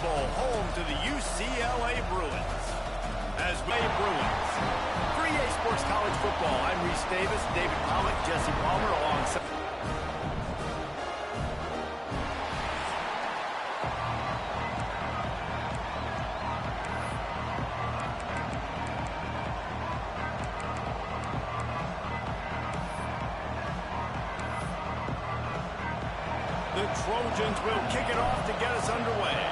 Bowl, home to the UCLA Bruins. As we Bruins. For EA Sports College Football, I'm Reese Davis, David Pollock, Jesse Palmer alongside. The Trojans will kick it off to get us underway.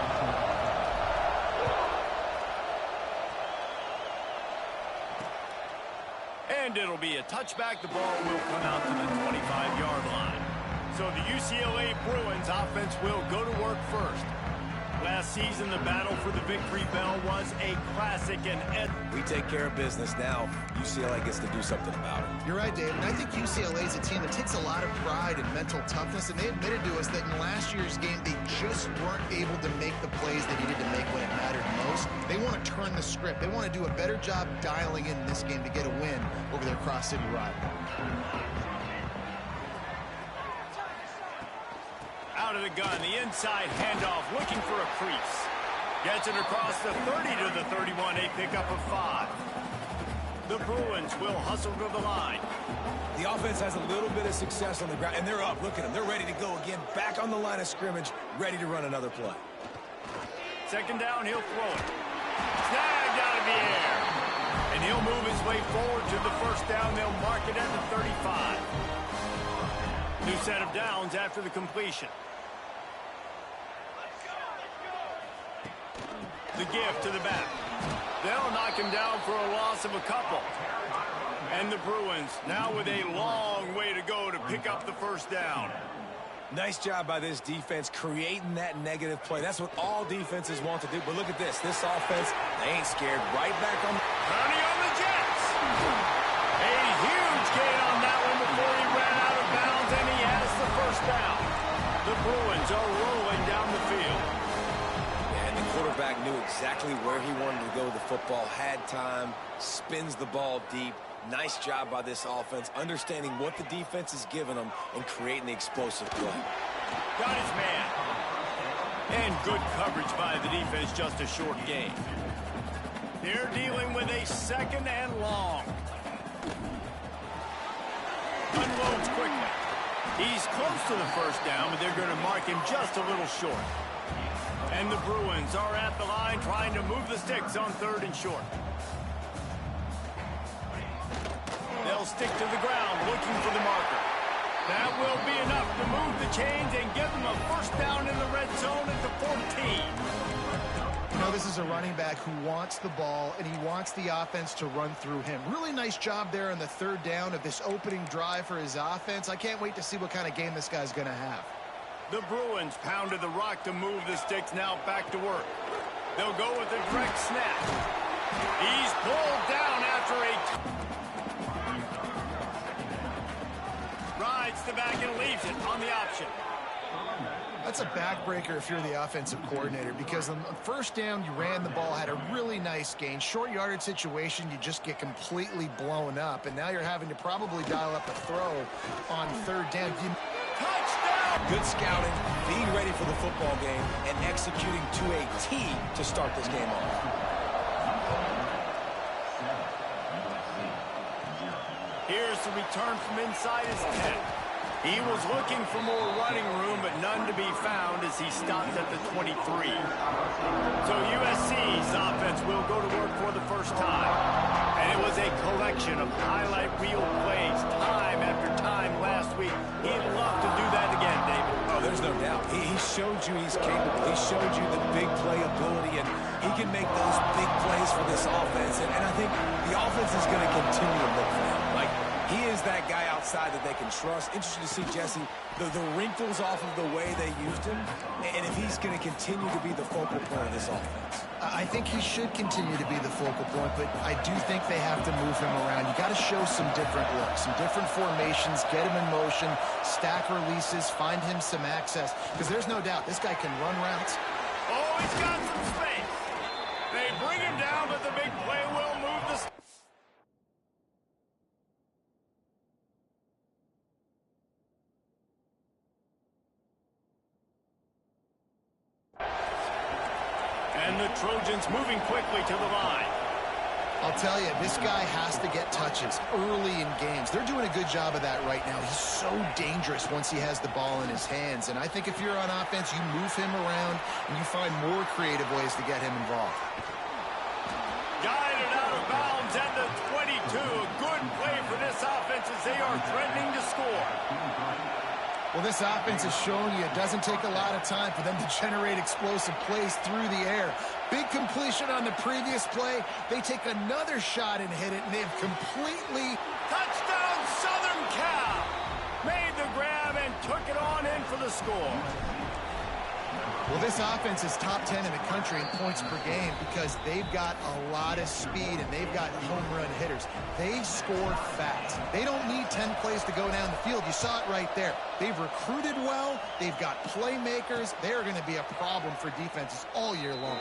And it'll be a touchback. The ball will come out to the 25-yard line. So the UCLA Bruins offense will go to work first. Last season, the battle for the victory bell was a classic, and we take care of business now. UCLA gets to do something about it. You're right, Dave. And I think UCLA is a team that takes a lot of pride in mental toughness, and they admitted to us that in last year's game, they just weren't able to make the plays they needed to make when it mattered most. They want to turn the script. They want to do a better job dialing in this game to get a win over their cross-city rival. Out of the gun, the inside handoff, looking for a crease. Gets it across the 30 to the 31, a pickup of 5. The Bruins will hustle to the line. The offense has a little bit of success on the ground, and they're up. Look at them. They're ready to go again. Back on the line of scrimmage, ready to run another play. Second down, he'll throw it. Snagged out of the air. And he'll move his way forward to the first down. They'll mark it at the 35. New set of downs after the completion. The give to the back. They'll knock him down for a loss of a couple. And the Bruins now with a long way to go to pick up the first down. Nice job by this defense creating that negative play. That's what all defenses want to do. But look at this. This offense, they ain't scared. Right back on. Running on the Jets. A huge gain on that one before he ran out of bounds, and he has the first down. The Bruins are rolling down the field. Quarterback knew exactly where he wanted to go with the football, had time, spins the ball deep. Nice job by this offense, understanding what the defense is giving them and creating the explosive play. Got his man. And good coverage by the defense, just a short gain. They're dealing with a second and long. Unloads quickly. He's close to the first down, but they're going to mark him just a little short. And the Bruins are at the line trying to move the sticks on third and short. They'll stick to the ground looking for the marker. That will be enough to move the chains and give them a first down in the red zone at the 14. You know, this is a running back who wants the ball, and he wants the offense to run through him. Really nice job there on the third down of this opening drive for his offense. I can't wait to see what kind of game this guy's going to have. The Bruins pounded the rock to move the sticks, now back to work. They'll go with a direct snap. He's pulled down after rides the back and leaves it on the option. That's a backbreaker if you're the offensive coordinator, because on the first down, you ran the ball, had a really nice gain. Short yardage situation, you just get completely blown up, and now you're having to probably dial up a throw on third down. Touchdown! Good scouting, being ready for the football game, and executing to a T to start this game off. Here's the return from inside his 10. He was looking for more running room, but none to be found as he stopped at the 23. So USC's offense will go to work for the first time. And it was a collection of highlight reel plays time after time last week. He'd love to do that again, David. Oh, there's no doubt. He showed you he's capable. He showed you the big play ability, and he can make those big plays for this offense. And I think the offense is going to continue to look for him. Like, he is that guy outside that they can trust. Interesting to see, Jesse, the wrinkles off of the way they used him, and if he's going to continue to be the focal point of this offense. I think he should continue to be the focal point, but I do think they have to move him around. You got to show some different looks, some different formations, get him in motion, stack releases, find him some access, because there's no doubt this guy can run routes. Oh, he's got some space. They bring him down, but the big play will move the... And the Trojans moving quickly to the line. I'll tell you, this guy has to get touches early in games. They're doing a good job of that right now. He's so dangerous once he has the ball in his hands. And I think if you're on offense, you move him around and you find more creative ways to get him involved. Guided out of bounds at the 22. A good play for this offense as they are threatening to score. Well, this offense has shown you it doesn't take a lot of time for them to generate explosive plays through the air. Big completion on the previous play. They take another shot and hit it, and they've completely... Touchdown, Southern Cal! Made the grab and took it on in for the score. Well, this offense is top 10 in the country in points per game because they've got a lot of speed and they've got home run hitters. They score fast. They don't need 10 plays to go down the field. You saw it right there. They've recruited well. They've got playmakers. They're going to be a problem for defenses all year long.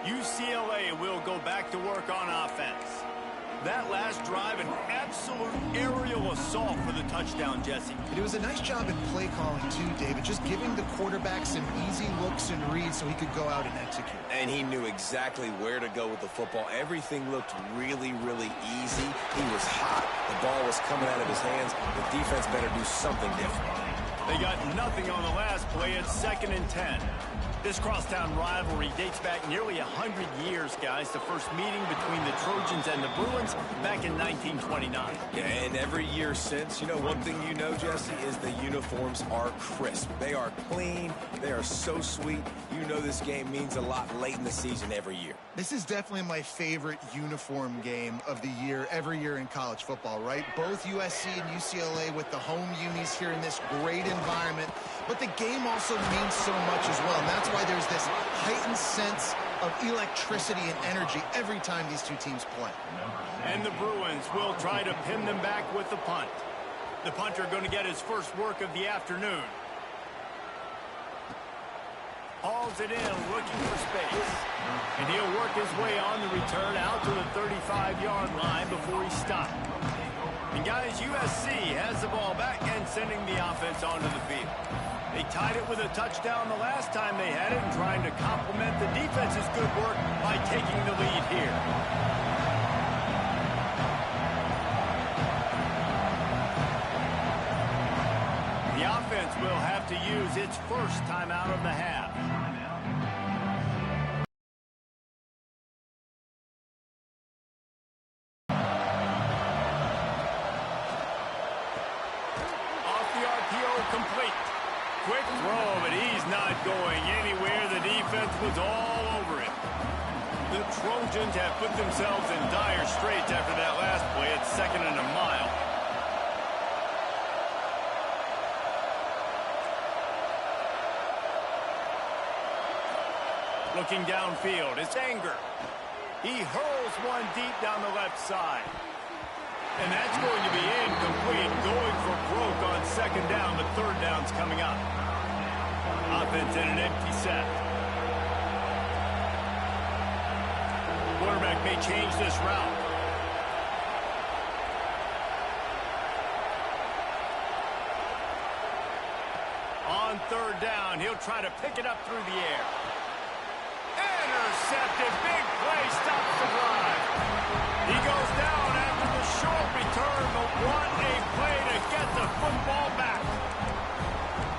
UCLA will go back to work on offense. That last drive, an absolute aerial assault for the touchdown, Jesse. It was a nice job in play calling, too, David. Just giving the quarterback some easy looks and reads so he could go out and execute. And he knew exactly where to go with the football. Everything looked really, really easy. He was hot. The ball was coming out of his hands. The defense better do something different. They got nothing on the last play at 2nd and 10. This crosstown rivalry dates back nearly 100 years, guys. The first meeting between the Trojans and the Bruins back in 1929. Yeah, and every year since, you know, one thing you know, Jesse, is the uniforms are crisp. They are clean. They are so sweet. You know this game means a lot late in the season every year. This is definitely my favorite uniform game of the year, every year in college football, right? Both USC and UCLA with the home unis here in this great environment. But the game also means so much as well, and that's why there's this heightened sense of electricity and energy every time these two teams play. And the Bruins will try to pin them back with the punt. The punter going to get his first work of the afternoon. Hauls it in, looking for space. And he'll work his way on the return out to the 35-yard line before he stopped. And guys, USC has the ball back and sending the offense onto the field. They tied it with a touchdown the last time they had it and trying to complement the defense's good work by taking the lead here. The offense will have to use its first timeout of the half. Off the RPO, complete. Quick throw, but he's not going anywhere. The defense was all over him. The Trojans have put themselves in dire straits after that last play at 2nd and a mile. Looking downfield, it's Anger. He hurls one deep down the left side. And that's going to be incomplete, going for broke on 2nd down, but 3rd down's coming up. Offense in an empty set. Quarterback may change this route. On 3rd down, he'll try to pick it up through the air. Intercepted, big play, stops the drive. He goes down after the short return, but what a play to get the football back.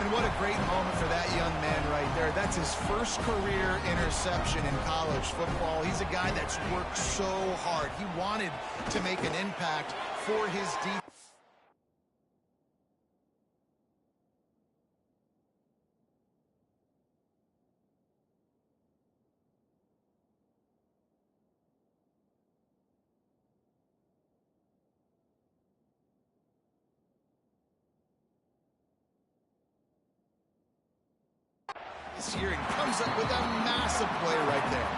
And what a great moment for that young man right there. That's his first career interception in college football. He's a guy that's worked so hard. He wanted to make an impact for his defense. This year and comes up with a massive play right there.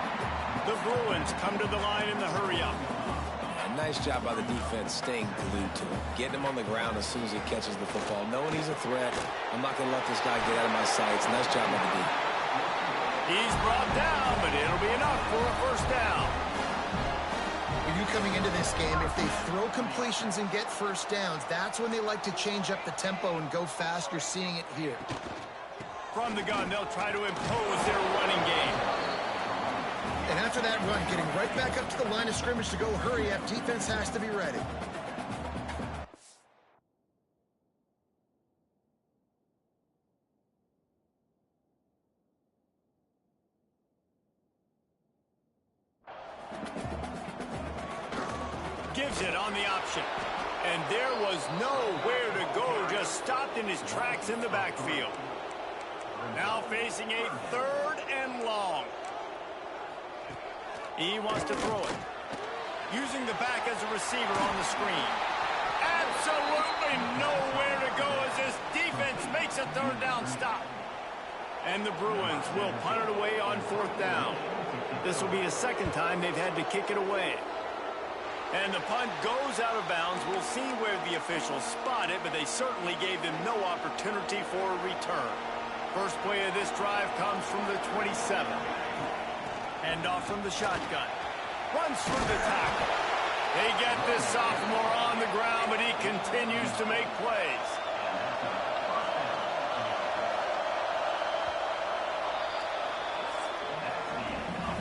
The Bruins come to the line in the hurry-up. A nice job by the defense staying glued to him, getting him on the ground as soon as he catches the football, knowing he's a threat. I'm not going to let this guy get out of my sights. Nice job by the defense. He's brought down, but it'll be enough for a 1st down. When you're coming into this game, if they throw completions and get 1st downs, that's when they like to change up the tempo and go fast. You're seeing it here. From the gun, they'll try to impose their running game. And after that run, getting right back up to the line of scrimmage to go hurry up, defense has to be ready. Gives it on the option. And there was nowhere to go, just stopped in his tracks in the backfield. Now facing a 3rd and long. He wants to throw it. Using the back as a receiver on the screen. Absolutely nowhere to go as this defense makes a 3rd down stop. And the Bruins will punt it away on 4th down. This will be the 2nd time they've had to kick it away. And the punt goes out of bounds. We'll see where the officials spot it, but they certainly gave them no opportunity for a return. First play of this drive comes from the 27. Hand off from the shotgun. Runs through the tackle. They get this sophomore on the ground, but he continues to make plays.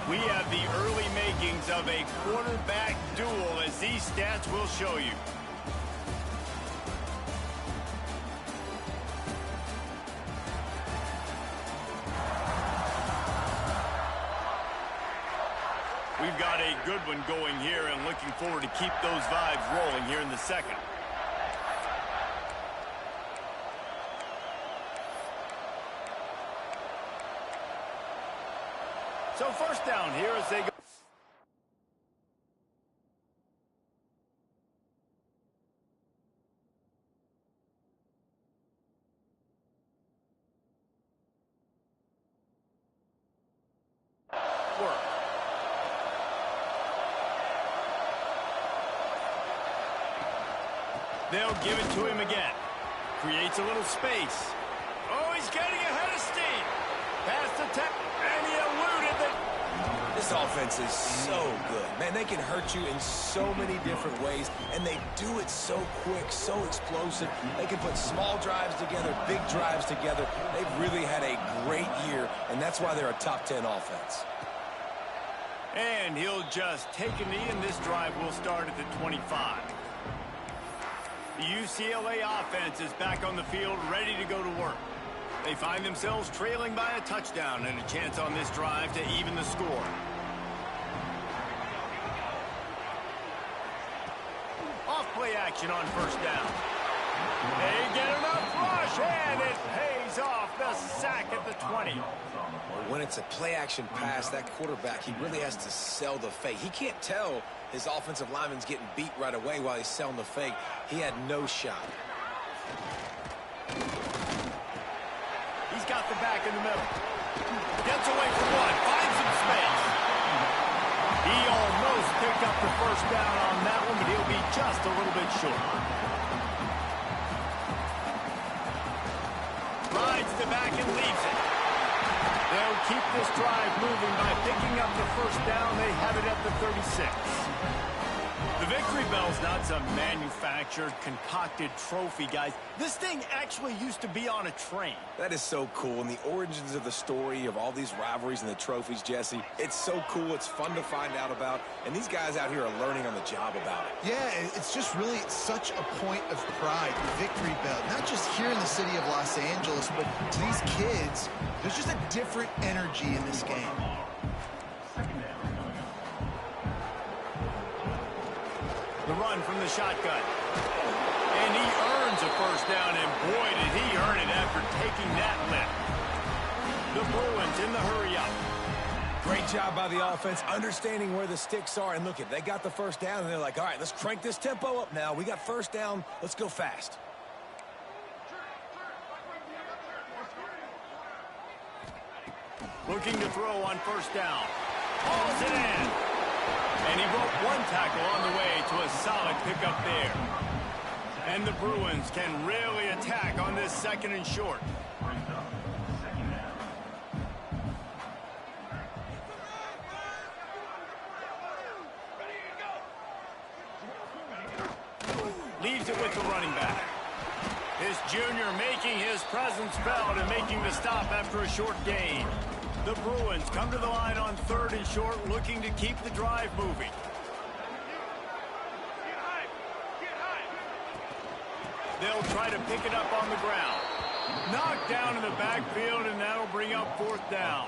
We have the early makings of a quarterback duel, as these stats will show you. We've got a good one going here and looking forward to keep those vibes rolling here in the 2nd. So 1st down here as they go. Work. They'll give it to him again. Creates a little space. Oh, he's getting ahead of steam. Past the tech, and he eluded the... This offense is so good. Man, they can hurt you in so many different ways, and they do it so quick, so explosive. They can put small drives together, big drives together. They've really had a great year, and that's why they're a top 10 offense. And he'll just take a knee, and this drive will start at the 25. The UCLA offense is back on the field, ready to go to work. They find themselves trailing by a touchdown and a chance on this drive to even the score. Off play action on 1st down. They get enough rush, and it pays off the sack at the 20. When it's a play-action pass, that quarterback, he really has to sell the fake. He can't tell his offensive lineman's getting beat right away while he's selling the fake. He had no shot. He's got the back in the middle. Gets away from one. Finds some space. He almost picked up the 1st down on that one, but he'll be just a little bit short. Rides the back and leaves it. They'll keep this drive moving by picking up the 1st down. They have it at the 36. The victory bell's not some manufactured, concocted trophy, guys. This thing actually used to be on a train. That is so cool, and the origins of the story of all these rivalries and the trophies, Jesse, it's so cool. It's fun to find out about, and these guys out here are learning on the job about it. Yeah, it's just really such a point of pride, the victory bell. Not just here in the city of Los Angeles, but to these kids, there's just a different energy in this game. The run from the shotgun. And he earns a 1st down, and boy, did he earn it after taking that lift. The Bruins in the hurry-up. Great job by the offense, understanding where the sticks are. And look, they got the 1st down, and they're like, all right, let's crank this tempo up now. We got 1st down. Let's go fast. Looking to throw on 1st down. Hauls it in. And he broke one tackle on the way to a solid pickup there. And the Bruins can really attack on this 2nd and short. Leaves it with the running back. This junior making his presence felt and making the stop after a short gain. The Bruins come to the line on 3rd and short, looking to keep the drive moving. They'll try to pick it up on the ground. Knocked down in the backfield, and that'll bring up 4th down.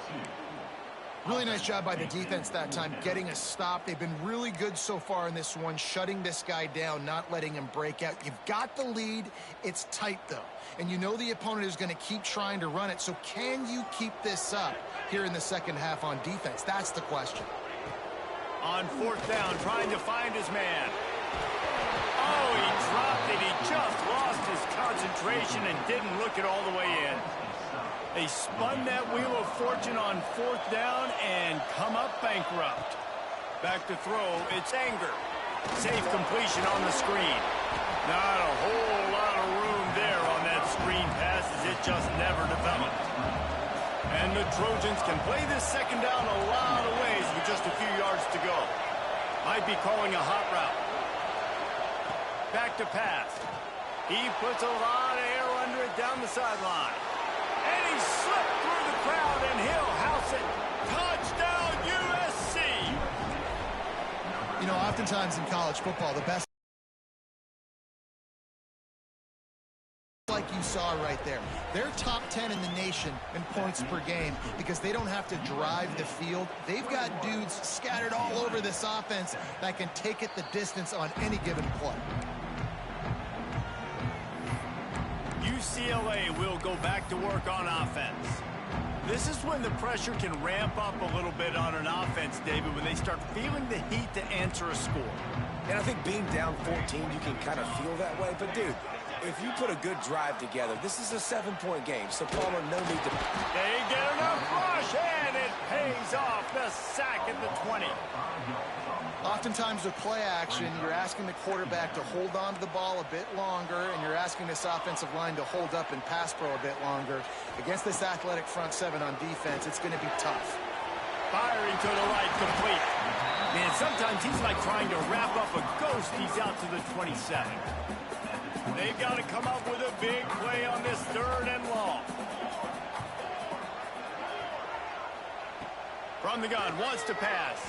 Really nice job by the defense that time, getting a stop. They've been really good so far in this one, shutting this guy down, not letting him break out. You've got the lead. It's tight, though. And you know the opponent is going to keep trying to run it. So can you keep this up here in the second half on defense? That's the question. On 4th down, trying to find his man. Oh, he dropped it. He just lost his concentration and didn't look it all the way in. They spun that wheel of fortune on 4th down and come up bankrupt. Back to throw, it's Anger. Safe completion on the screen. Not a whole lot of room there on that screen pass as it just never developed. And the Trojans can play this second down a lot of ways with just a few yards to go. Might be calling a hot route. Back to pass. He puts a lot of air under it down the sideline. And he slipped through the crowd, and he'll house it. Touchdown, USC! You know, oftentimes in college football, the best, like you saw right there, they're top 10 in the nation in points per game because they don't have to drive the field. They've got dudes scattered all over this offense that can take it the distance on any given play. UCLA will go back to work on offense. This is when the pressure can ramp up a little bit on an offense, David, when they start feeling the heat to answer a score. And I think being down 14, you can kind of feel that way. But, dude, if you put a good drive together, this is a 7-point game. So, Palmer, no need to... They get enough rush, and it pays off. The sack at the 20. Oftentimes with play action, you're asking the quarterback to hold on to the ball a bit longer, and you're asking this offensive line to hold up and pass pro a bit longer. Against this athletic front seven on defense, it's going to be tough. Firing to the right, complete. Man, sometimes he's like trying to wrap up a ghost. He's out to the 27. They've got to come up with a big play on this 3rd and long. From the gun, wants to pass.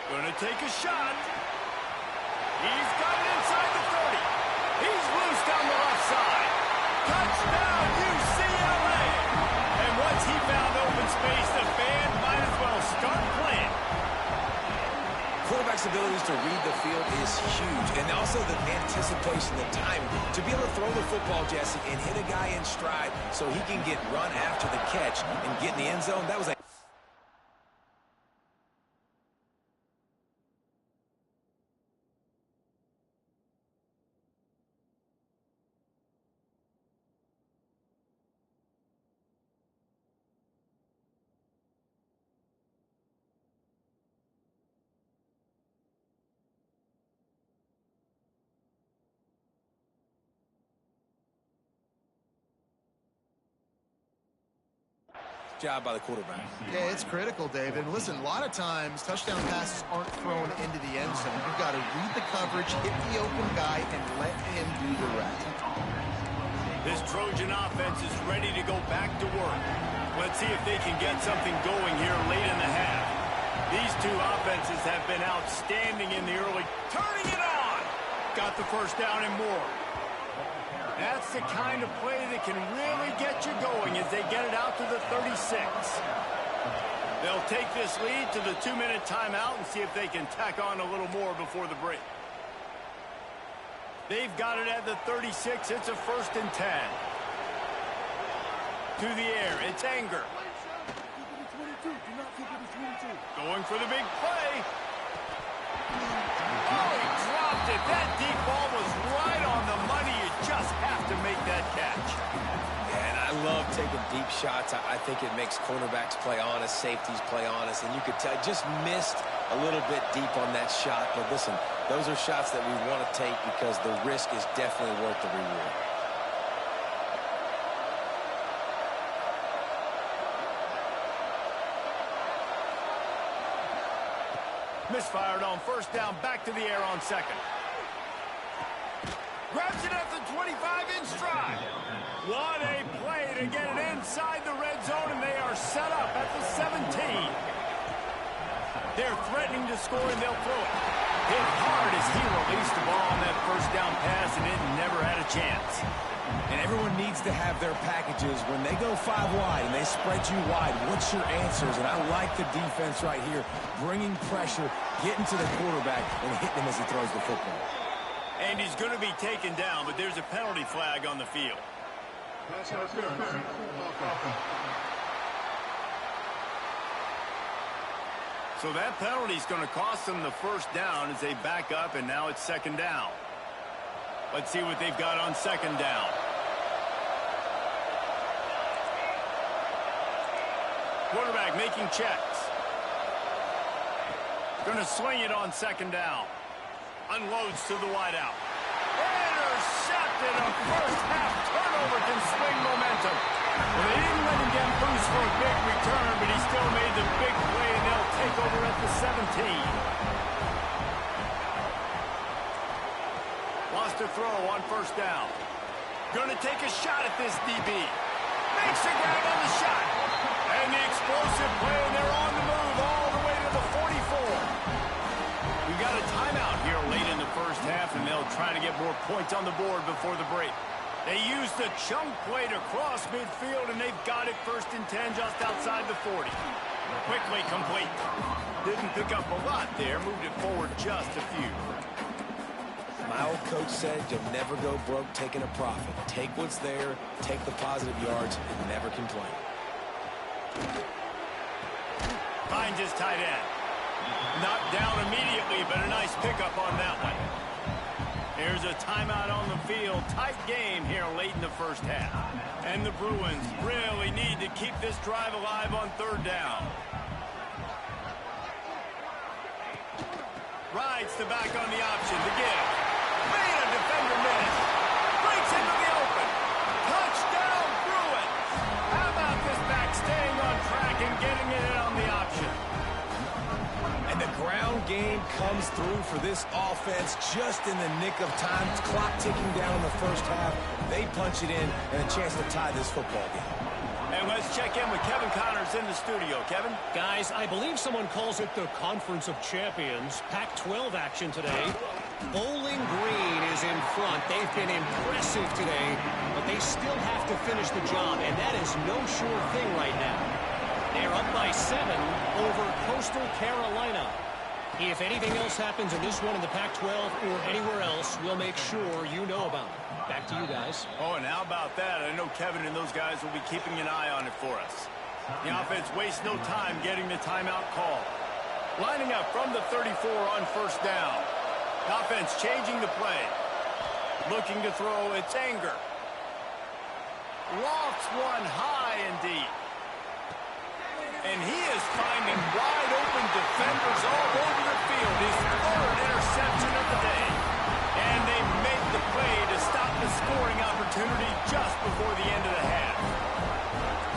Gonna take a shot. He's got it inside the 30. He's loose down the left side. Touchdown, UCLA. And once he found open space, the band might as well start playing. Quarterback's abilities to read the field is huge. And also the anticipation, the timing. To be able to throw the football, Jesse, and hit a guy in stride so he can get run after the catch and get in the end zone, that was a... job by the quarterback. Yeah, it's critical, David. And listen, a lot of times touchdown passes aren't thrown into the end zone. You've got to read the coverage, hit the open guy, and let him do the rest. This Trojan offense is ready to go back to work. Let's see if they can get something going here late in the half. These two offenses have been outstanding in the early. Turning it on! Got the first down and more. That's the kind of play that can really get you going as they get it out to the 36. They'll take this lead to the 2-minute timeout and see if they can tack on a little more before the break. They've got it at the 36. It's a 1st and 10. To the air, it's Anger. Going for the big play. Oh, he dropped it. That deep ball was right on the money. You just have to make that catch. Yeah, and I love taking deep shots. I think it makes cornerbacks play honest, safeties play honest, and you could tell just missed a little bit deep on that shot. But listen, those are shots that we want to take because the risk is definitely worth the reward. Misfired on 1st down, back to the air on 2nd. Grabs it at the 25 in stride. What a play to get it inside the red zone, and they are set up at the 17. They're threatening to score, and they'll throw it. Hit hard as he released the ball on that first down pass, and it never had a chance. And everyone needs to have their packages. When they go 5 wide and they spread you wide, what's your answers? And I like the defense right here, bringing pressure, getting to the quarterback, and hitting him as he throws the football. And he's going to be taken down, but there's a penalty flag on the field. So that penalty is going to cost them the first down as they back up, and now it's second down. Let's see what they've got on second down. Quarterback making checks. Going to swing it on second down. Unloads to the wideout. Intercepted. A first half turnover can swing momentum. Well, they didn't let him get loose for a big return, but he still made the big play, and they'll take over at the 17. Lost a throw on first down. Going to take a shot at this DB. Makes a grab on the shot. And the explosive play, and they're on the move all the way to the 44. We got a timeout here late in the first half, and they'll try to get more points on the board before the break. They used the chunk play to cross midfield, and they've got it first and 10 just outside the 40. Quickly complete. Didn't pick up a lot there, moved it forward just a few. My old coach said you'll never go broke taking a profit. Take what's there, take the positive yards, and never complain. Finds his tight end. Knocked down immediately, but a nice pickup on that one. Here's a timeout on the field. Tight game here late in the first half. And the Bruins really need to keep this drive alive on third down. Rides the back on the option to give. Made a defender miss. Breaks into the open. Touchdown, Bruins. How about this back staying on track and getting it in on the option? And the ground game comes through for this offense just in the nick of time. Clock ticking down in the first half. They punch it in and a chance to tie this football game. And let's check in with Kevin Connors in the studio. Kevin? Guys, I believe someone calls it the Conference of Champions. Pac-12 action today. Bowling Green is in front. They've been impressive today, but they still have to finish the job, and that is no sure thing right now. They're up by 7 over Coastal Carolina. If anything else happens in this one in the Pac-12 or anywhere else, we'll make sure you know about it. Back to you guys. Oh, and how about that? I know Kevin and those guys will be keeping an eye on it for us. The offense wastes no time getting the timeout call. Lining up from the 34 on first down. The offense changing the play. Looking to throw, it's Anger. Lofts one high and deep. And he is finding wide open defenders all over the field. His third interception of the day. And they make the play to stop the scoring opportunity just before the end of the half.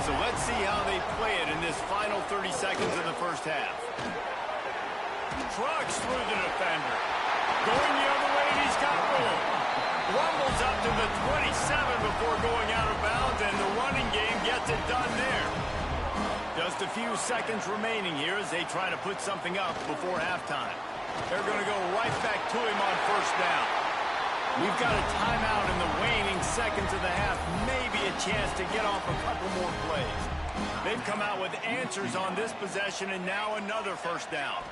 So let's see how they play it in this final 30 seconds of the first half. Trucks through the defender. Going the other way, and he's got room. Rumbles up to the 27 before going out of bounds, and the running game gets it done there. Just a few seconds remaining here as they try to put something up before halftime. They're going to go right back to him on first down. We've got a timeout in the waning seconds of the half. Maybe a chance to get off a couple more plays. They've come out with answers on this possession, and now another first down.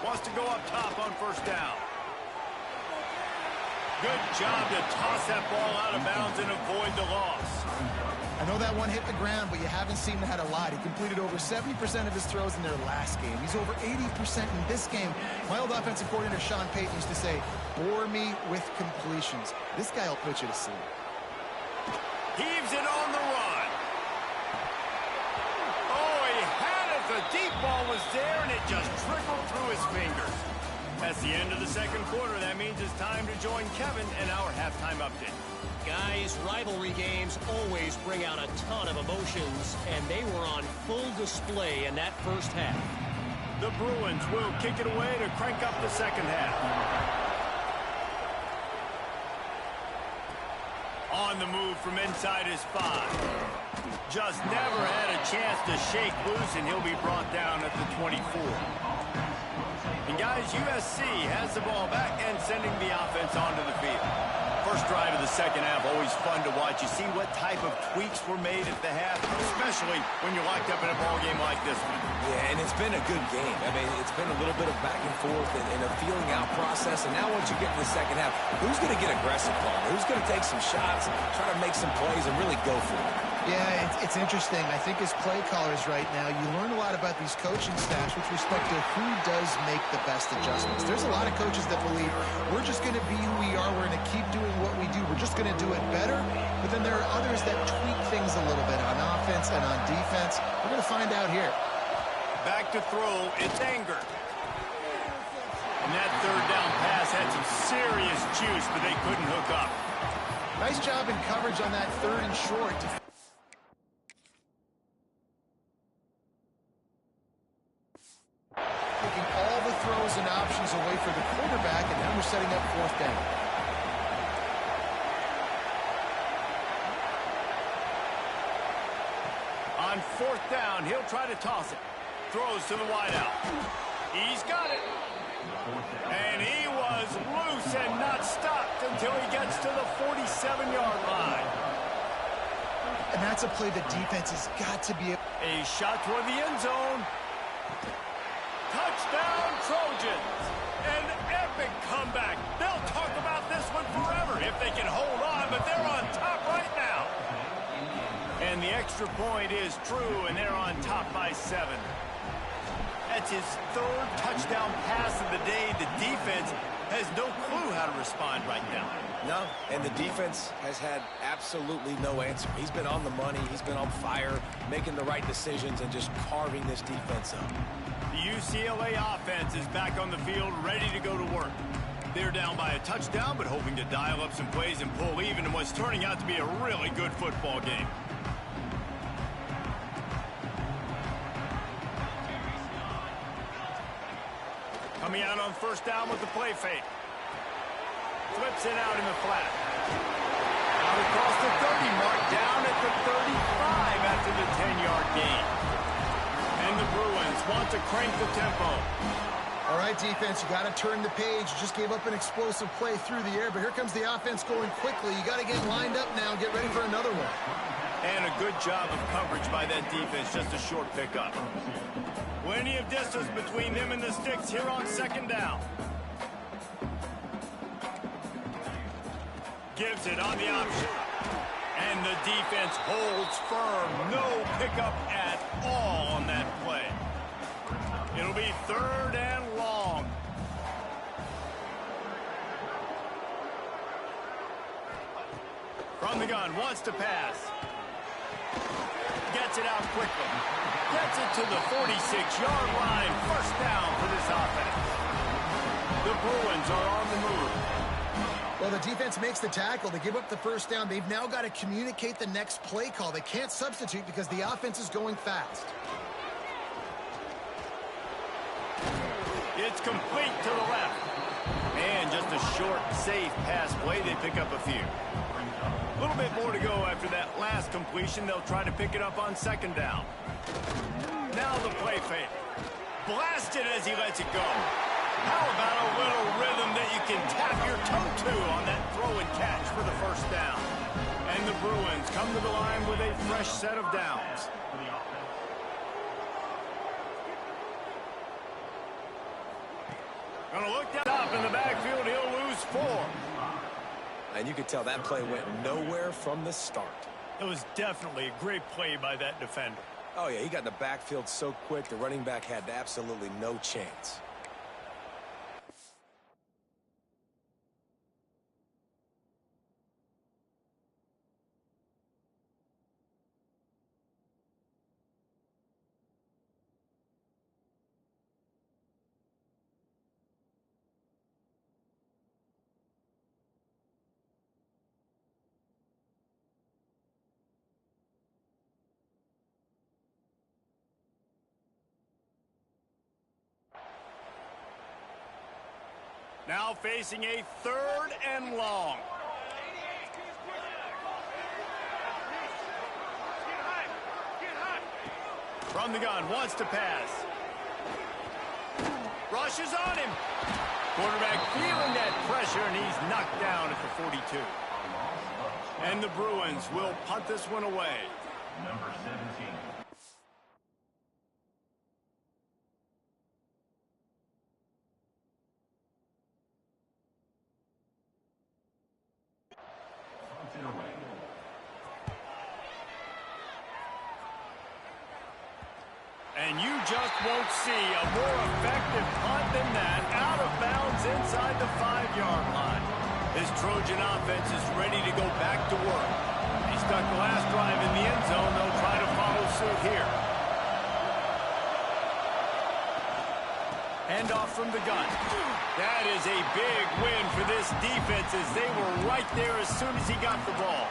Wants to go up top on first down. Good job to toss that ball out of bounds and avoid the loss. I know that one hit the ground, but you haven't seen that a lot. He completed over 70% of his throws in their last game. He's over 80% in this game. My old offensive coordinator, Sean Payton, used to say, bore me with completions. This guy will put you to sleep. Heaves it on the run. Oh, he had it. The deep ball was there, and it just trickled through his fingers. That's the end of the second quarter. That means it's time to join Kevin in our halftime update. Guys, rivalry games always bring out a ton of emotions, and they were on full display in that first half. The Bruins will kick it away to crank up the second half. On the move from inside his 5. Just never had a chance to shake loose, and he'll be brought down at the 24. And guys, USC has the ball back and sending the offense onto the field. First drive of the second half, always fun to watch. You see what type of tweaks were made at the half, especially when you're locked up in a ball game like this one. Yeah, and it's been a good game. I mean, it's been a little bit of back and forth and a feeling out process. And now once you get to the second half, who's going to get aggressive, Paul? Who's going to take some shots, try to make some plays, and really go for it? Yeah, it's interesting. I think as play callers right now, you learn a lot about these coaching staffs with respect to who does make the best adjustments. There's a lot of coaches that believe we're just going to be who we are. We're going to keep doing what we do. We're just going to do it better. But then there are others that tweak things a little bit on offense and on defense. We're going to find out here. Back to throw. It's Anger. And that third down pass had some serious juice, but they couldn't hook up. Nice job in coverage on that third and short. Taking all the throws and options away for the quarterback, and now we're setting up fourth down. On fourth down, he'll try to toss it. Throws to the wideout. He's got it. And he was loose and not stopped until he gets to the 47-yard line. And that's a play the defense has got to be. A shot toward the end zone. Touchdown, Trojans. An epic comeback. They'll talk about this one forever if they can hold on, but they're on top right now. And the extra point is true, and they're on top by 7. That's his third touchdown pass of the day. The defense has no clue how to respond right now. No, and the defense has had absolutely no answer. He's been on the money. He's been on fire, making the right decisions, and just carving this defense up. The UCLA offense is back on the field, ready to go to work. They're down by a touchdown, but hoping to dial up some plays and pull even in what's turning out to be a really good football game. Coming out on first down with the play fake. Flips it out in the flat. Out across the 30 mark, down at the 35 after the 10-yard gain. And the Bruins want to crank the tempo. All right, defense, you got to turn the page. You just gave up an explosive play through the air, but here comes the offense going quickly. You got to get lined up now and get ready for another one. And a good job of coverage by that defense, just a short pickup. Plenty of distance between them and the sticks here on second down. Gives it on the option. And the defense holds firm. No pickup at all on that play. It'll be third and long. From the gun, wants to pass. Gets it out quickly. Gets it to the 46-yard line. First down for this offense. The Bruins are on the move. Well, the defense makes the tackle. They give up the first down. They've now got to communicate the next play call. They can't substitute because the offense is going fast. It's complete to the left. And just a short, safe pass play. They pick up a few. A little bit more to go after that last completion. They'll try to pick it up on second down. Now the play fake. Blasted as he lets it go. How about a little rhythm that you can tap your toe to on that throw and catch for the first down? And the Bruins come to the line with a fresh set of downs. Gonna look down top in the backfield. He'll lose 4. And you could tell that play went nowhere from the start. It was definitely a great play by that defender. Oh, yeah, he got in the backfield so quick, the running back had absolutely no chance. Now facing a third and long. From the gun, wants to pass. Rushes on him. Quarterback feeling that pressure, and he's knocked down at the 42. And the Bruins will punt this one away. Number 17. Punted away. And you just won't see a more effective punt than that, out of bounds inside the 5-yard line. This Trojan offense is ready to go back to work. He stuck the last drive in the end zone. They'll try to follow suit here. Handoff from the gun. That is a big win for this defense as they were right there as soon as he got the ball.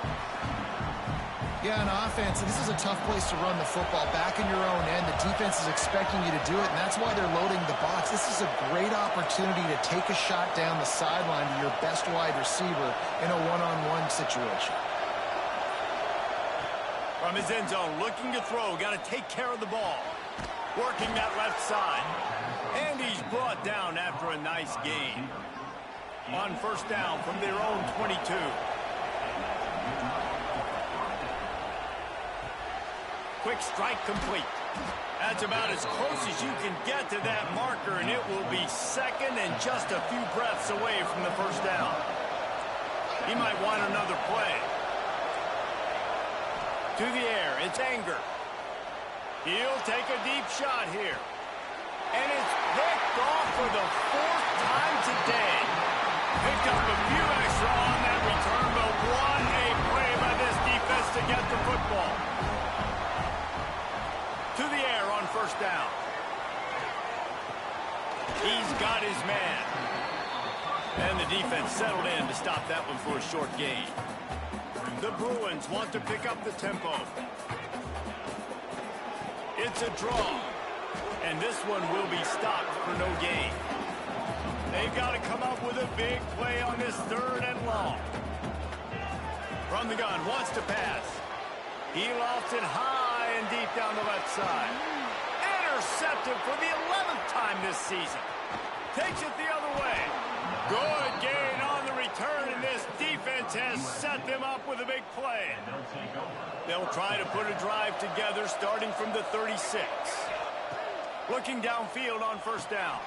Yeah, on offense, this is a tough place to run the football. Back in your own end, the defense is expecting you to do it, and that's why they're loading the box. This is a great opportunity to take a shot down the sideline to your best wide receiver in a one-on-one situation. From his end zone, looking to throw, got to take care of the ball. Working that left side. And he's brought down after a nice gain. On first down from their own 22. Quick strike complete. That's about as close as you can get to that marker, and it will be second and just a few breaths away from the first down. He might want another play. To the air, it's Anger. He'll take a deep shot here. And it's picked off for the 4th time today. Picked up a few extra on that return, but what a play by this defense to get the football. To the air on first down. He's got his man. And the defense settled in to stop that one for a short gain. The Bruins want to pick up the tempo. It's a draw. And this one will be stopped for no gain. They've got to come up with a big play on this 3rd and long. From the gun, wants to pass. He lofts it high and deep down the left side. Intercepted for the 11th time this season. Takes it the other way. Good gain on the return, and this defense has set them up with a big play. They'll try to put a drive together starting from the 36. Looking downfield on first down.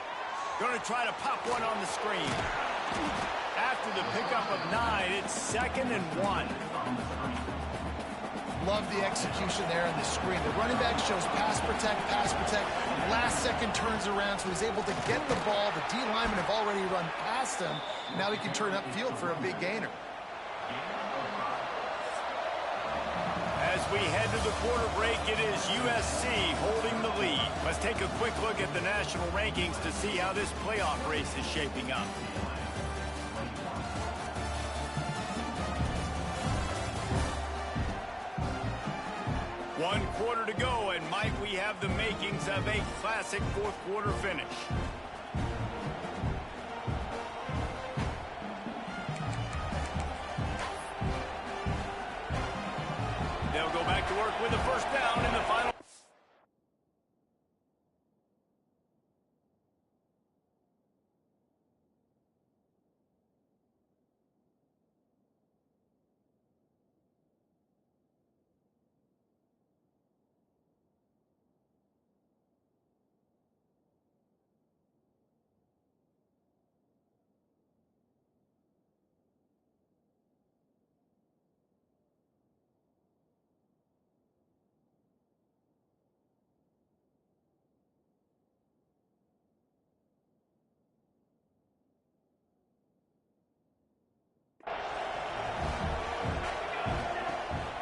Going to try to pop one on the screen. After the pickup of 9, it's 2nd and 1. Love the execution there on the screen. The running back shows pass protect. Last second turns around, so he's able to get the ball. The D linemen have already run past him. Now he can turn upfield for a big gainer. As we head to the quarter break, it is USC holding the lead. Let's take a quick look at the national rankings to see how this playoff race is shaping up. One quarter to go, and might we have the makings of a classic 4th quarter finish. They'll go back to work with a first down in the final.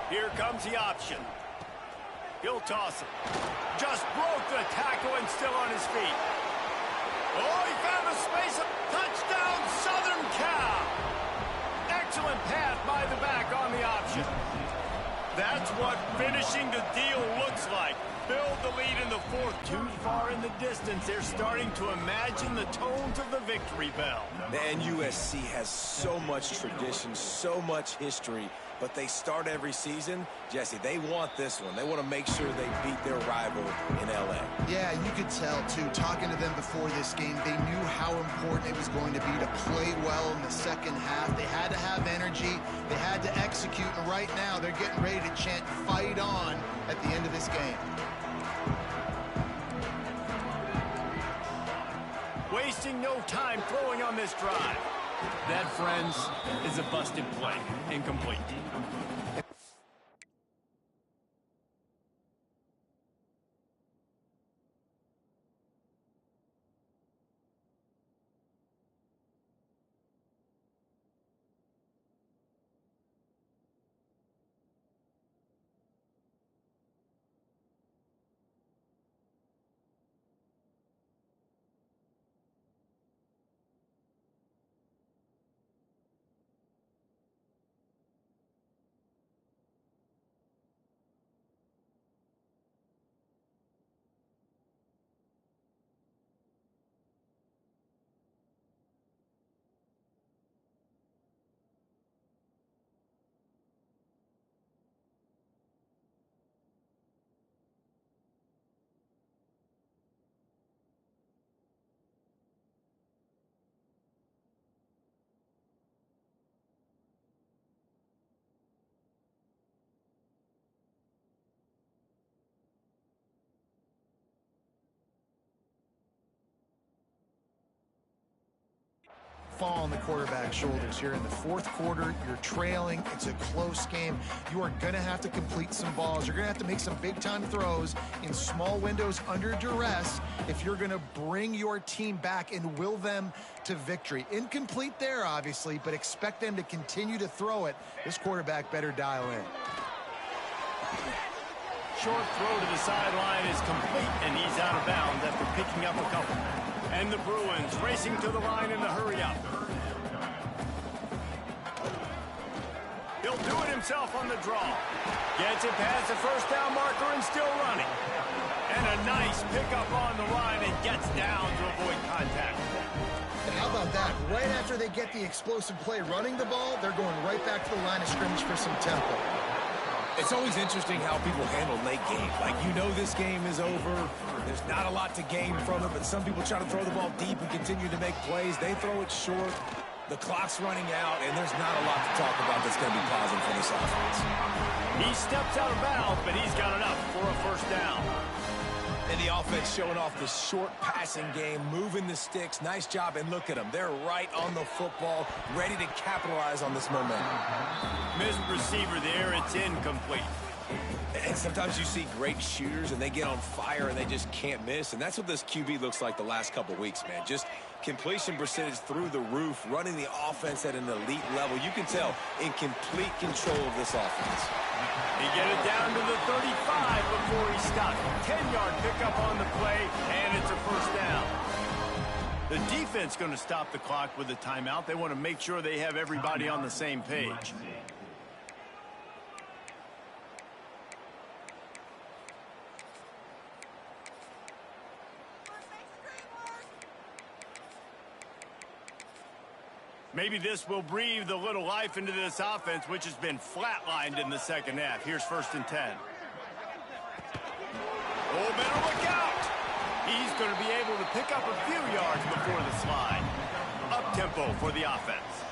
Here comes the option. He'll toss it. Just broke the tackle and still on his feet. Oh, he found a space. Touchdown, Southern Cal. Excellent pass by the back on the option. That's what finishing the deal looks like. Build the lead in the 4th. Too far in the distance. They're starting to imagine the tones of the victory bell. And USC has so much tradition, so much history but they start every season. Jesse, they want this one. They want to make sure they beat their rival in L.A. Yeah, you could tell, too. Talking to them before this game, they knew how important it was going to be to play well in the second half. They had to have energy. They had to execute. And right now, they're getting ready to chant "Fight on" at the end of this game. Wasting no time throwing on this drive. That, friends, is a busted play. Incomplete. Fall on the quarterback's shoulders here in the fourth quarter. You're trailing. It's a close game. You are going to have to complete some balls. You're going to have to make some big-time throws in small windows under duress if you're going to bring your team back and will them to victory. Incomplete there, obviously, but expect them to continue to throw it. This quarterback better dial in. Short throw to the sideline is complete, and he's out of bounds after picking up a couple. And the Bruins racing to the line in the hurry-up. He'll do it himself on the draw. Gets it past the first down marker and still running. And a nice pickup on the line and gets down to avoid contact. And how about that? Right after they get the explosive play running the ball, they're going right back to the line of scrimmage for some tempo. It's always interesting how people handle late games. Like, you know this game is over. There's not a lot to gain from it, but some people try to throw the ball deep and continue to make plays. They throw it short. The clock's running out, and there's not a lot to talk about that's going to be positive for this offense. He steps out of bounds, but he's got enough for a first down. And the offense showing off the short passing game, moving the sticks. Nice job, and look at them. They're right on the football, ready to capitalize on this momentum. Missed receiver there. It's incomplete. And sometimes you see great shooters, and they get on fire, and they just can't miss. And that's what this QB looks like the last couple weeks, man. Just completion percentage through the roof, running the offense at an elite level. You can tell in complete control of this offense. He get it down to the 35 before he stopped. 10-yard pickup on the play, and it's a first down. The defense going to stop the clock with a timeout. They want to make sure they have everybody on the same page. Maybe this will breathe a little life into this offense, which has been flatlined in the second half. Here's 1st and 10. Oh, better look out! He's going to be able to pick up a few yards before the slide. Up-tempo for the offense.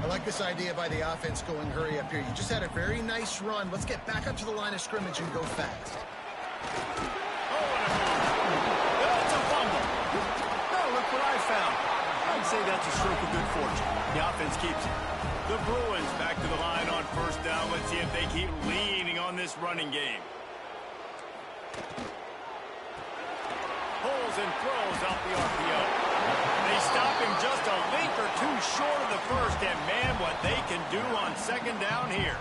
I like this idea by the offense going hurry up here. You just had a very nice run. Let's get back up to the line of scrimmage and go fast. Oh, what a move. That's a fumble. Oh, look what I found. I'd say that's a stroke of good fortune. The offense keeps it. The Bruins back to the line on first down. Let's see if they keep leaning on this running game. Pulls and throws off the RPO. They stop him just a link or two short of the first, and man, what they can do on second down here.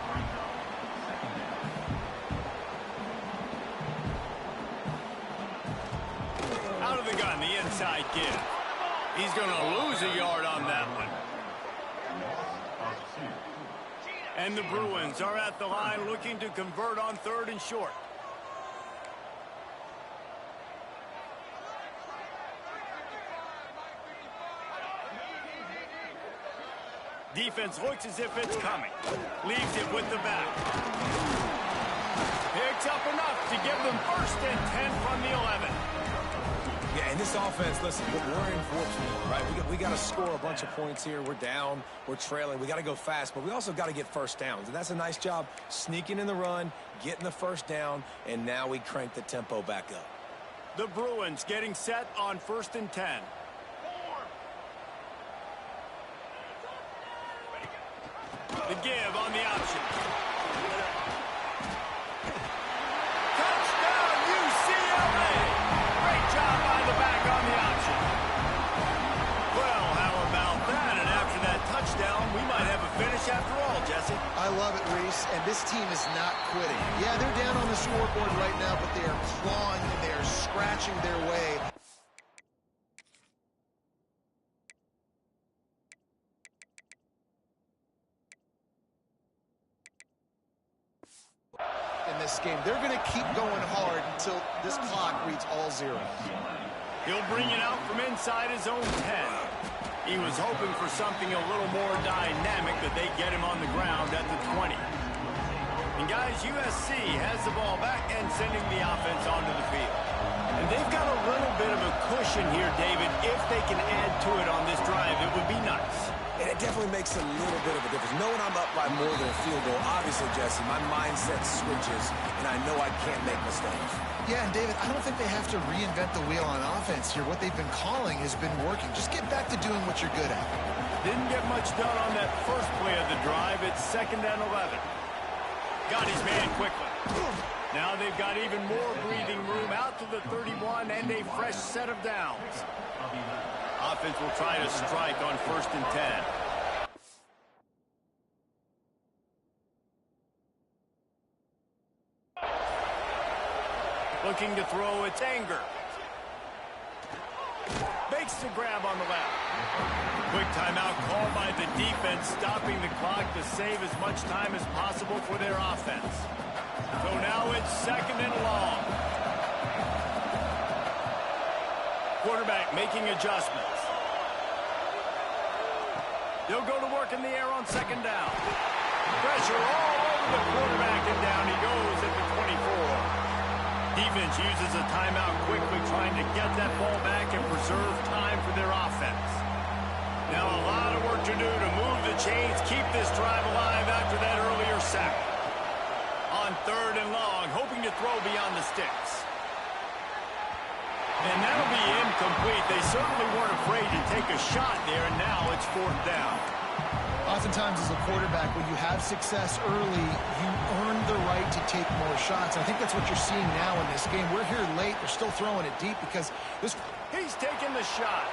Out of the gun, the inside kid. He's going to lose a yard on that one. And the Bruins are at the line looking to convert on 3rd and short. Defense looks as if it's coming. Leaves it with the back. Picks up enough to give them 1st and 10 from the 11. Yeah, and this offense, listen, we're in for it, right? We got to score a bunch of points here. We're down. We're trailing. We got to go fast, but we also got to get first downs. And that's a nice job sneaking in the run, getting the first down, and now we crank the tempo back up. The Bruins getting set on 1st and 10. The give on the option. Touchdown, UCLA! Great job by the back on the option. Well, how about that? And after that touchdown, we might have a finish after all, Jesse. I love it, Reese, and this team is not quitting. Yeah, they're down on the scoreboard right now, but they are clawing and they are scratching their way. In this game, they're going to keep going hard until this clock reads all zero. He'll bring it out from inside his own 10. He was hoping for something a little more dynamic, but they get him on the ground at the 20. And guys, USC has the ball back and sending the offense onto the field. And they've got a little bit of a cushion here, David. If they can add to it on this drive, it would be nice. And it definitely makes a little bit of a difference. Knowing I'm up by more than a field goal, obviously, Jesse, my mindset switches, and I know I can't make mistakes. Yeah, and David, I don't think they have to reinvent the wheel on offense here. What they've been calling has been working. Just get back to doing what you're good at. Didn't get much done on that first play of the drive. It's 2nd and 11. Got his man quickly. Now they've got even more breathing room out to the 31 and a fresh set of downs. Offense will try to strike on 1st and 10. Looking to throw, it's Anger. Makes the grab on the left. Quick timeout called by the defense, stopping the clock to save as much time as possible for their offense. So now it's 2nd and long. Quarterback making adjustments. They'll go to work in the air on 2nd down. Pressure all over the quarterback, and down he goes at the 24. Defense uses a timeout quickly, trying to get that ball back and preserve time for their offense. Now a lot of work to do to move the chains, keep this drive alive after that earlier sack. On 3rd and long, hoping to throw beyond the sticks. And that'll be incomplete. They certainly weren't afraid to take a shot there, and now it's 4th down. Oftentimes as a quarterback, when you have success early, you earn the right to take more shots. I think that's what you're seeing now in this game. We're here late. They're still throwing it deep because this... He's taking the shot.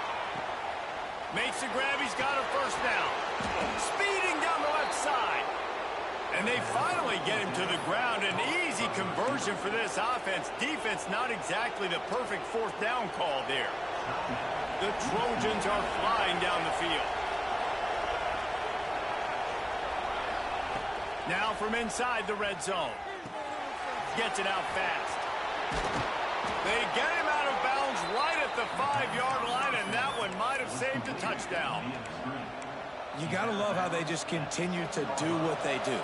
Makes the grab. He's got a 1st down. Speeding down the left side. And they finally get him to the ground. An easy conversion for this offense. Defense not exactly the perfect 4th down call there. The Trojans are flying down the field. Now from inside the red zone. Gets it out fast. They get him out of bounds right at the 5-yard line, and that one might have saved a touchdown. You got to love how they just continue to do what they do.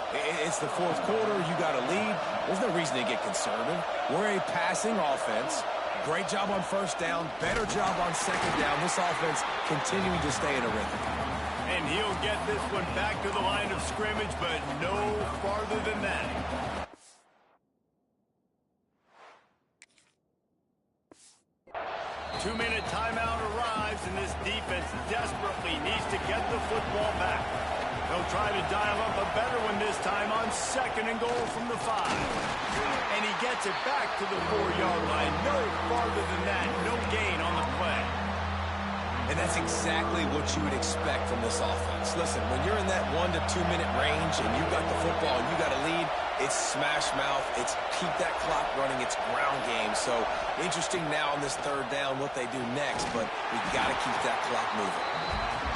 It's the 4th quarter. You got to lead. There's no reason to get conservative. We're a passing offense. Great job on 1st down. Better job on 2nd down. This offense continuing to stay in a rhythm. And he'll get this one back to the line of scrimmage, but no farther than that. Two-minute timeout arrives, and this defense desperately needs to get the football back. They'll try to dial up a better one this time on 2nd and goal from the 5. And he gets it back to the 4-yard line. No farther than that. No gain on the play. And that's exactly what you would expect from this offense. Listen, when you're in that 1 to 2 minute range and you got the football and you got a lead, it's smash mouth, it's keep that clock running, it's ground game. So interesting now on this 3rd down what they do next, but we got to keep that clock moving.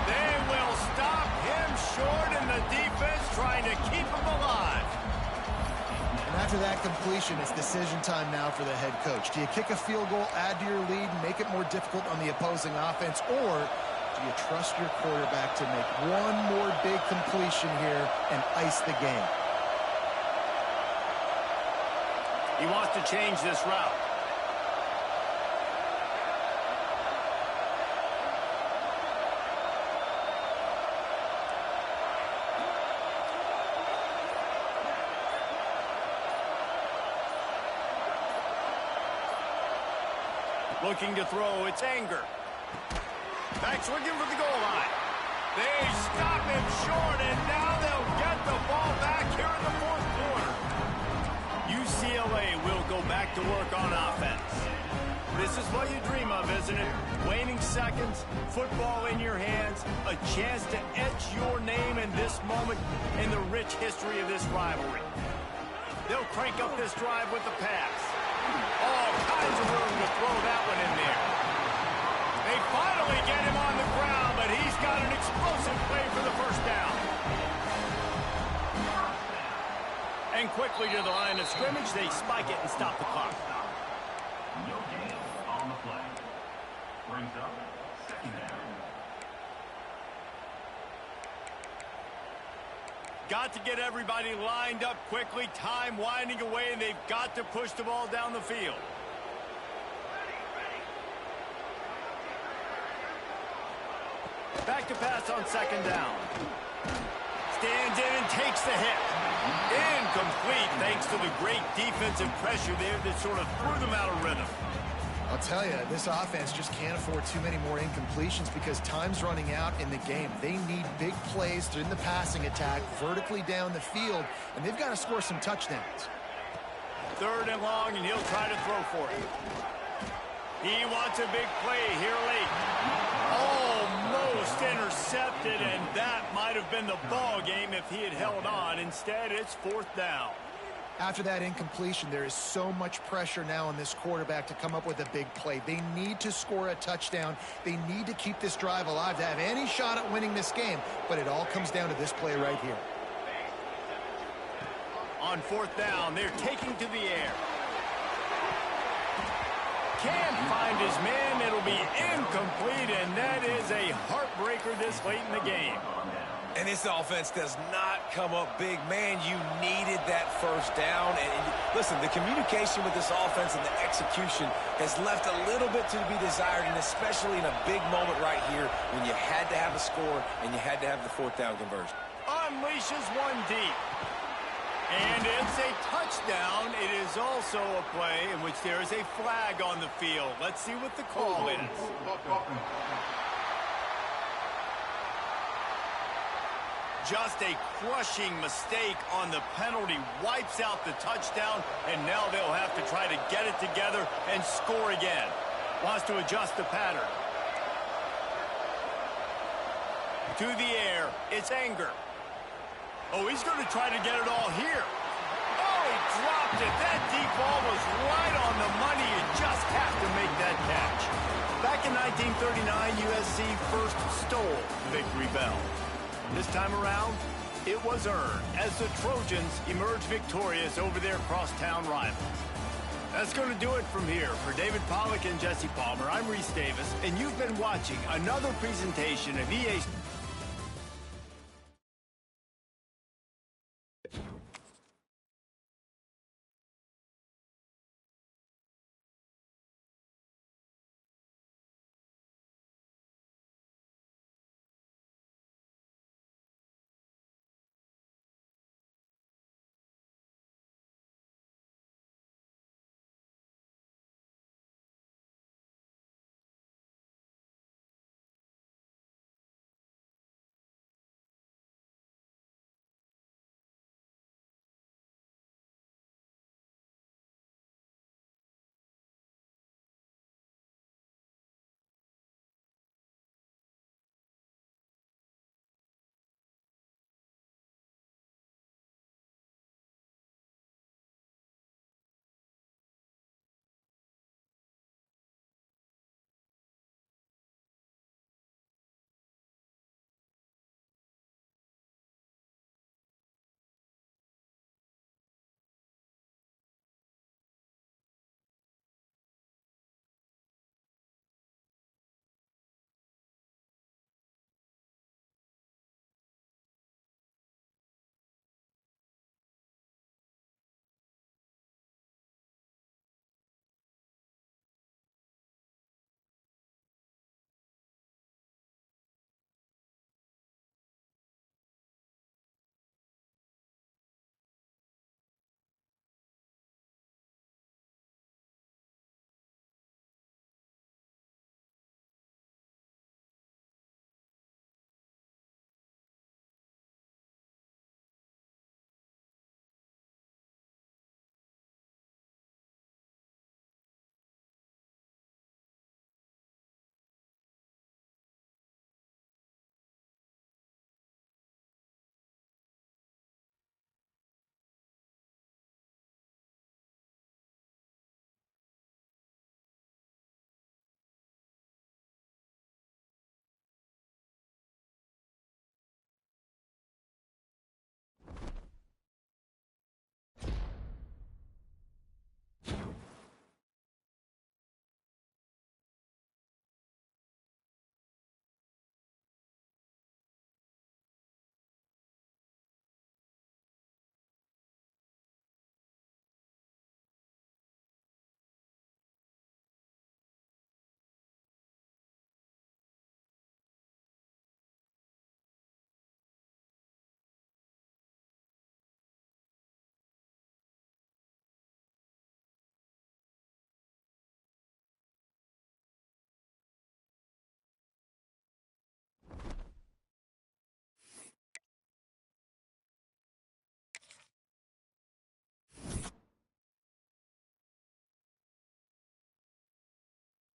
They will stop him short, and the defense trying to keep him alive. And after that completion, it's decision time now for the head coach. Do you kick a field goal, add to your lead, and make it more difficult on the opposing offense, or Do you trust your quarterback to make one more big completion here and ice the game? He wants to change this route. Looking to throw, it's Anger. Backs looking for the goal line. They stop him short, and now they'll get the ball back here in the fourth quarter. UCLA will go back to work on offense. This is what you dream of, isn't it? Waning seconds, football in your hands, a chance to etch your name in this moment in the rich history of this rivalry. They'll crank up this drive with the pass. All kinds of room to throw that one in there. They finally get him on the ground, but he's got an explosive play for the first down. And quickly to the line of scrimmage, they spike it and stop the clock. No gain on the play. Brings up second down. Got to get everybody lined up quickly. Time winding away, and they've got to push the ball down the field. Back to pass on second down. Stands in and takes the hit. Incomplete thanks to the great defensive pressure there that sort of threw them out of rhythm. I'll tell you, this offense just can't afford too many more incompletions because time's running out in the game. They need big plays in the passing attack, vertically down the field, and they've got to score some touchdowns. Third and long, and he'll try to throw for it. He wants a big play here late. Almost intercepted, and that might have been the ball game if he had held on. Instead, it's fourth down. After that incompletion, there is so much pressure now on this quarterback to come up with a big play. They need to score a touchdown. They need to keep this drive alive to have any shot at winning this game, but it all comes down to this play right here. On fourth down, they're taking to the air. Can't find his man. It'll be incomplete, and that is a heartbreaker this late in the game. And this offense does not come up big. Man, you needed that first down. And listen, the communication with this offense and the execution has left a little bit to be desired, and especially in a big moment right here when you had to have a score and you had to have the fourth down conversion. Unleashes one deep. And it's a touchdown. It is also a play in which there is a flag on the field. Let's see what the call is. Just a crushing mistake on the penalty. Wipes out the touchdown, and now they'll have to try to get it together and score again. Wants to adjust the pattern. To the air, it's Anger. Oh, he's going to try to get it all here. Oh, he dropped it. That deep ball was right on the money. You just have to make that catch. Back in 1939, USC first stole the victory bell. This time around, it was earned as the Trojans emerged victorious over their crosstown rivals. That's going to do it from here. For David Pollack and Jesse Palmer, I'm Reese Davis, and you've been watching another presentation of EA